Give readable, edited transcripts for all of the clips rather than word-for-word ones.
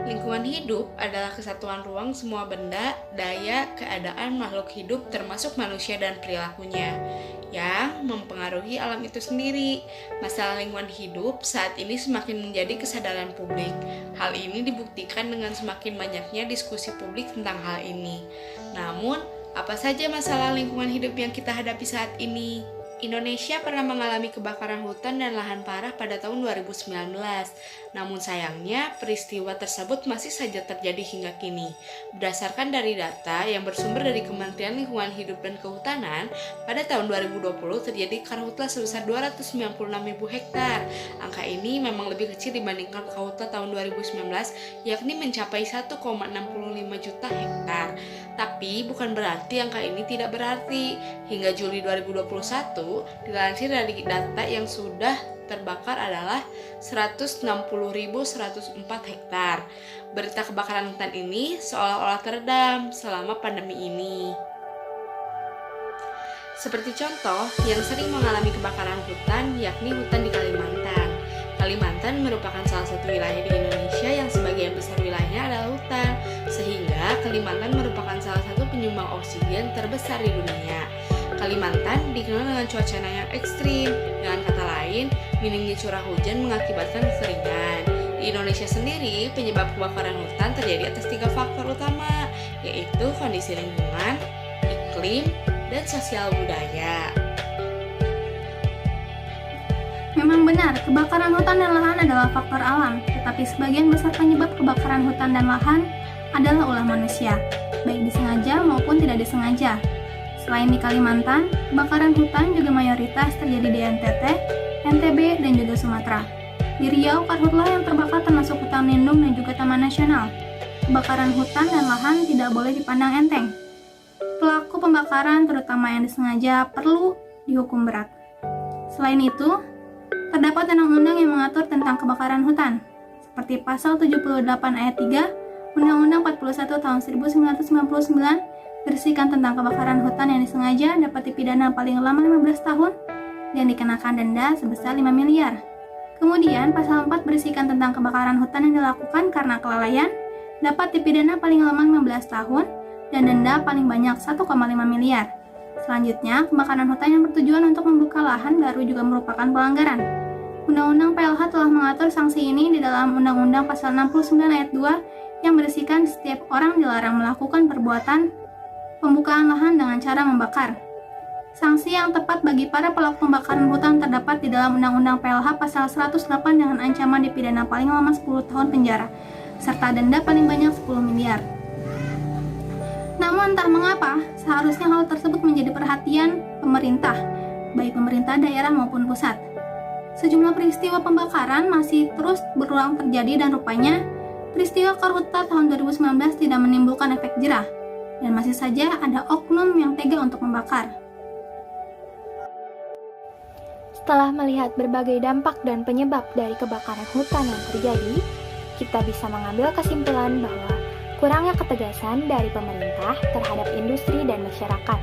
Lingkungan hidup adalah kesatuan ruang semua benda, daya, keadaan makhluk hidup termasuk manusia dan perilakunya yang mempengaruhi alam itu sendiri. Masalah lingkungan hidup saat ini semakin menjadi kesadaran publik. Hal ini dibuktikan dengan semakin banyaknya diskusi publik tentang hal ini. Namun, apa saja masalah lingkungan hidup yang kita hadapi saat ini? Indonesia pernah mengalami kebakaran hutan dan lahan parah pada tahun 2019. Namun sayangnya, peristiwa tersebut masih saja terjadi hingga kini. Berdasarkan dari data yang bersumber dari Kementerian Lingkungan Hidup dan Kehutanan, pada tahun 2020 terjadi karhutla sebesar 296.000 hektar. Angka ini memang lebih kecil dibandingkan karhutla tahun 2019, yakni mencapai 1,65 juta hektar. Tapi bukan berarti angka ini tidak berarti. Hingga Juli 2021, dilansir dari data yang sudah terbakar adalah 160.104 hektar. Berita kebakaran hutan ini seolah-olah teredam selama pandemi ini. Seperti contoh yang sering mengalami kebakaran hutan yakni hutan di Kalimantan. Kalimantan merupakan salah satu wilayah di Indonesia yang sebagian besar wilayahnya adalah hutan, sehingga Kalimantan merupakan salah satu penyumbang oksigen terbesar di dunia. Kalimantan dikenal dengan cuacanya yang ekstrim. Dengan kata lain, minimnya curah hujan mengakibatkan kekeringan. Di Indonesia sendiri, penyebab kebakaran hutan terjadi atas 3 faktor utama, yaitu kondisi lingkungan, iklim, dan sosial budaya. Memang benar, kebakaran hutan dan lahan adalah faktor alam, tetapi sebagian besar penyebab kebakaran hutan dan lahan adalah ulah manusia, baik disengaja maupun tidak disengaja. Selain di Kalimantan, kebakaran hutan juga mayoritas terjadi di NTT, NTB, dan juga Sumatera. Di Riau, karhutla yang terbakar termasuk hutan lindung dan juga taman nasional. Kebakaran hutan dan lahan tidak boleh dipandang enteng. Pelaku pembakaran, terutama yang disengaja, perlu dihukum berat. Selain itu, terdapat undang-undang yang mengatur tentang kebakaran hutan, seperti Pasal 78 Ayat 3, Undang-Undang 41 Tahun 1999, berisikan tentang kebakaran hutan yang disengaja dapat dipidana paling lama 15 tahun dan dikenakan denda sebesar 5 miliar. Kemudian, Pasal 4 berisikan tentang kebakaran hutan yang dilakukan karena kelalaian dapat dipidana paling lama 15 tahun dan denda paling banyak 1,5 miliar. Selanjutnya, kebakaran hutan yang bertujuan untuk membuka lahan baru juga merupakan pelanggaran. Undang-Undang PLH telah mengatur sanksi ini di dalam Undang-Undang Pasal 69 Ayat 2 yang berisikan setiap orang dilarang melakukan perbuatan pembukaan lahan dengan cara membakar. Sanksi yang tepat bagi para pelaku pembakaran hutan terdapat di dalam Undang-Undang PLH Pasal 108 dengan ancaman dipidana paling lama 10 tahun penjara, serta denda paling banyak 10 miliar. Namun entah mengapa, seharusnya hal tersebut menjadi perhatian pemerintah, baik pemerintah daerah maupun pusat. Sejumlah peristiwa pembakaran masih terus berulang terjadi dan rupanya peristiwa karhutla tahun 2019 tidak menimbulkan efek jerah. Dan masih saja ada oknum yang tega untuk membakar. Setelah melihat berbagai dampak dan penyebab dari kebakaran hutan yang terjadi, kita bisa mengambil kesimpulan bahwa kurangnya ketegasan dari pemerintah terhadap industri dan masyarakat.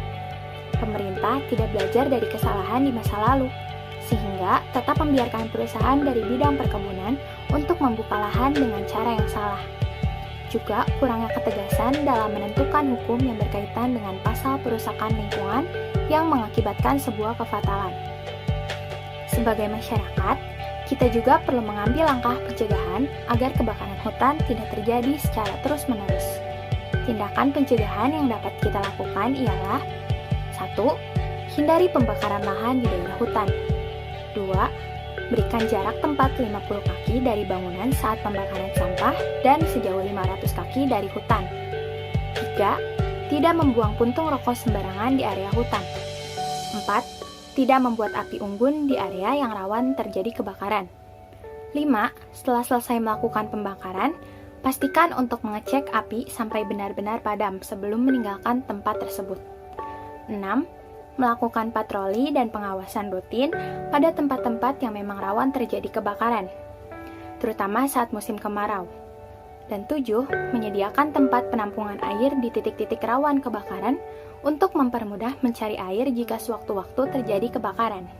Pemerintah tidak belajar dari kesalahan di masa lalu, sehingga tetap membiarkan perusahaan dari bidang perkebunan untuk membuka lahan dengan cara yang salah. Juga kurangnya ketegasan dalam menentukan hukum yang berkaitan dengan pasal perusakan lingkungan yang mengakibatkan sebuah kefatalan. Sebagai masyarakat, kita juga perlu mengambil langkah pencegahan agar kebakaran hutan tidak terjadi secara terus-menerus. Tindakan pencegahan yang dapat kita lakukan ialah 1. Hindari pembakaran lahan di daerah hutan. 2. Berikan jarak tempat 50 kaki dari bangunan saat pembakaran sampah dan sejauh 500 kaki dari hutan. 3. Tidak membuang puntung rokok sembarangan di area hutan. 4. Tidak membuat api unggun di area yang rawan terjadi kebakaran. 5. Setelah selesai melakukan pembakaran, pastikan untuk mengecek api sampai benar-benar padam sebelum meninggalkan tempat tersebut. 6. Melakukan patroli dan pengawasan rutin pada tempat-tempat yang memang rawan terjadi kebakaran, terutama saat musim kemarau. Dan 7. Menyediakan tempat penampungan air di titik-titik rawan kebakaran untuk mempermudah mencari air jika sewaktu-waktu terjadi kebakaran.